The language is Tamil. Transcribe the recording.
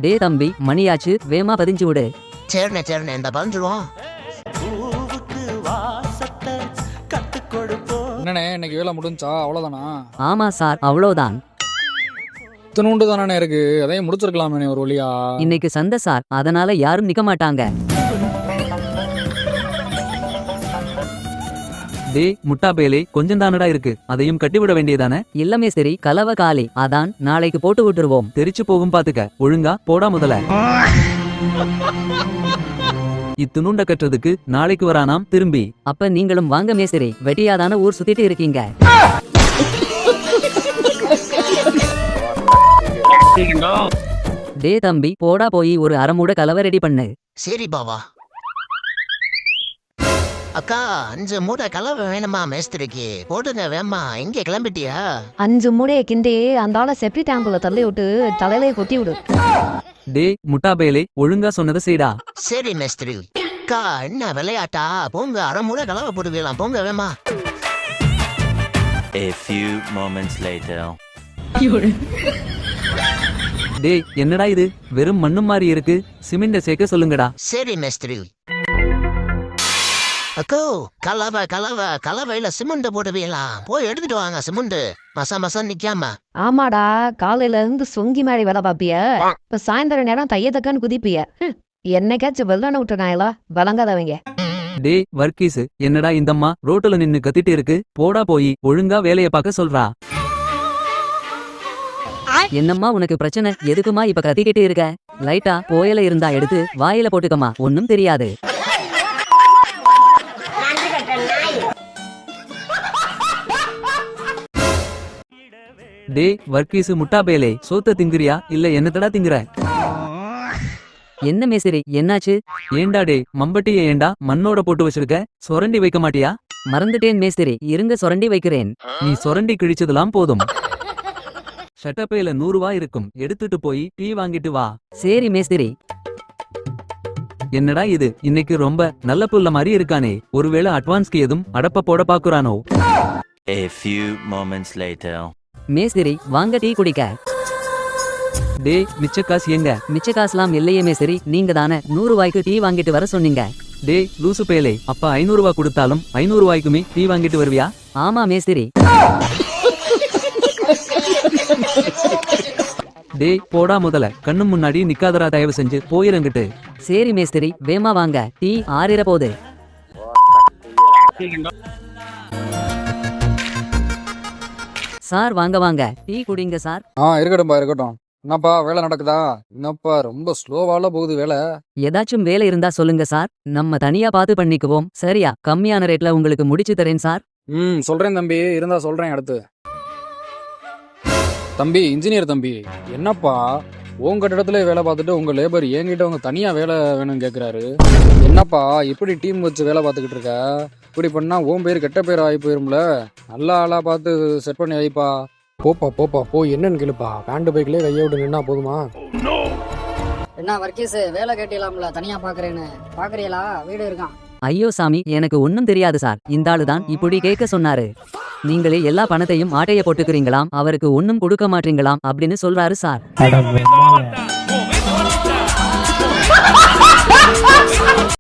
டே தம்பி, மணியாச்சு, வேமா பதிஞ்சு விடு. சரிண்ணே இந்த பதிஞ்சிருவோம். என்னண்ணே இன்னைக்கு வேலை முடிஞ்சா அவ்வளோதானா? ஆமா சார், அவ்வளோதான். இத்தனூண்டு தானே இருக்கு, அதையும் முடிச்சிருக்கலாமே ஒரு வழியா. இன்னைக்கு சந்தை சார், அதனால யாரும் நிக்க மாட்டாங்க. டே முட்டாபேலே, கொஞ்சம் தானடா இருக்கு, அதையும் கட்டிவிட வேண்டியதானே? இல்ல மேஸ்திரி, கலவை காலி, அதான் நாளைக்கு போட்டு விட்டுருவோம். தெரிச்சு போகும் பாத்துக்க, ஒழுங்கா போடா முதல. இத்துணுண்ட கட்டுறதுக்கு நாளைக்கு வரானாம் திரும்பி. அப்ப நீங்களும் வாங்க மேஸ்திரி, வெட்டியாதான ஊர் சுத்திட்டு இருக்கீங்க. டே தம்பி, போடா போய் ஒரு அரைமூட கலவை ரெடி பண்ணு. சரி பாவா. அக்கா 5 மூட்டை கலவை வேணுமா மேஸ்திரிக்கு? போடுங்க வேமா. எங்க கிளம்பிட்டியா? 5 மூடையை கிண்டி அந்த ஆளை செப்டி டேங்குல தள்ளி விட்டு தலையிலே கொத்தி விடு. டே முட்டாபேலே, ஒழுங்கா சொன்னதை செய்டா. சரி மேஸ்திரி. அக்கா என்ன விளையாட்டா? போங்க, அரை மூட்டை கலவை போட்டுக்கலாம், போங்க வேமா. A few moments later. டே என்னடா இது, வெறும் மண்ணும் மாதிரி இருக்கு, சிமெண்ட சேர்க்க சொல்லுங்கடா. சரி மேஸ்திரி. அக்கோ கலவையில சிமெண்ட் போட்டுவீங்களா? போய் எடுத்துட்டு வாங்க சிமெண்ட், மசா நிக்காம. ஆமாடா, காலையில இருந்து சொங்கி மாதிரி வேலை பாப்பிய, இப்ப சாயந்தரம் நேரம் தையத்தக்கான்னு குதிப்பிய. என்னைக்காச்சும் வெள்ளான விட்டுனாங்களா? வழங்காதவங்க. டே வர்க்கீஸ், என்னடா இந்தம்மா ரோட்டுல நின்னு கத்திட்டு இருக்கு, போடா போய் ஒழுங்கா வேலைய பார்க்க சொல்றா. என்னம்மா உனக்கு பிரச்சனை? எதுக்குமா இப்ப கத்திக்கிட்டு இருக்க? லைட்டா போயல இருந்தா எடுத்து வாயில போட்டுக்கமா, ஒன்னும் தெரியாது. டே வர்க்கீஸ் முட்டாபேலே, சோத்த திங்குறியா இல்ல என்னத்தடா திங்குற? என்ன மேஸ்திரி, என்னாச்சு? ஏண்டா டே மம்பட்டிய ஏண்டா மண்ணோட போட்டு வச்சிருக்க, சொரண்டி வைக்க மாட்டியா? மறந்துட்டேன் மேஸ்திரி, இருங்க சொரண்டி வைக்கிறேன். நீ சொரண்டி கிழிச்சதெல்லாம் போதும். ஷட்டப்பையில 100 ரூபாய் இருக்கும், எடுத்துட்டு போய் டீ வாங்கிட்டு வா. சரி மேஸ்திரி. என்னடா இது, இன்னைக்கு ரொம்ப நல்ல புள்ள மாதிரி இருக்கானே, ஒருவேளை அட்வான்ஸ்க்கு எதுவும் அடப்ப போட பாக்குறானோ? A few moments later. மேஸ்திரி வாங்க டீ குடிக்க. டே மிச்ச காசு எங்க? மிச்ச காசுலாம் இல்லையே மேஸ்திரி, நீங்க தானே 100 ரூபாய்க்கு டீ வாங்கிட்டு வர சொன்னீங்க. டே லூசு பேலே, அப்ப 500 ரூபாய் கொடுத்தாலும் 500 ரூபாய்க்குமே டீ வாங்கிட்டு வருவியா? ஆமா மேஸ்திரி. டே போடா முதல, கண்ணு முன்னாடி நிக்காதரா, தயவு செஞ்சு போயிரங்கிட்டு. சரி மேஸ்திரி, வேமா வாங்க, டீ ஆறிற போது. சார் வாங்க டீ குடிங்க சார். இருக்கட்டும்பா இருக்கட்டும். என்னப்பா வேலை நடக்குதா? என்னப்பா ரொம்ப ஸ்லோவால போகுது வேலை. ஏதாச்சும் வேலை இருந்தா சொல்லுங்க சார், நம்ம தனியா பார்த்து பண்ணிக்குவோம். சரியா? கம்மியான ரேட்ல உங்களுக்கு முடிச்சு தரேன் சார். சொல்றேன் தம்பி, இருந்தா சொல்றேன். அடுத்து தம்பி இன்ஜினியர் தம்பி, என்னப்பா உங்க கட்டிடத்துல வேலை பார்த்துட்டு உங்க லேபர் என்கிட்ட உங்க தனியா வேலை வேணும்னு கேக்குறாரு. என்னப்பா இப்படி டீம் வச்சு வேலை பார்த்துக்கிட்டு இருக்க? இப்படி பண்ணா உன் பேர் கெட்ட பேர் ஆகி போயிரும்ல. நல்ல ஆளா பார்த்து செட் பண்ணி வைப்பா. போப்பா போய் என்னன்னு கேளுப்பா. பேண்ட் பைக்லயே கையை விட்டு நின்னா போதுமா? என்ன வர்க்கீஸ், வேலை கேட்டீங்களாம்ல, தனியா பாக்குறேன்னு. பாக்குறீங்களா? வீடு இருக்கான். ஐயோ சாமி, எனக்கு ஒன்னும் தெரியாது சார். இந்த ஆளுதான் இப்படி கேட்க சொன்னாரு. நீங்களே எல்லா பணத்தையும் ஆட்டைய போட்டுக்கிறீங்களாம், அவருக்கு ஒன்னும் கொடுக்க மாட்டீங்களாம் அப்படின்னு சொல்றாரு சார்.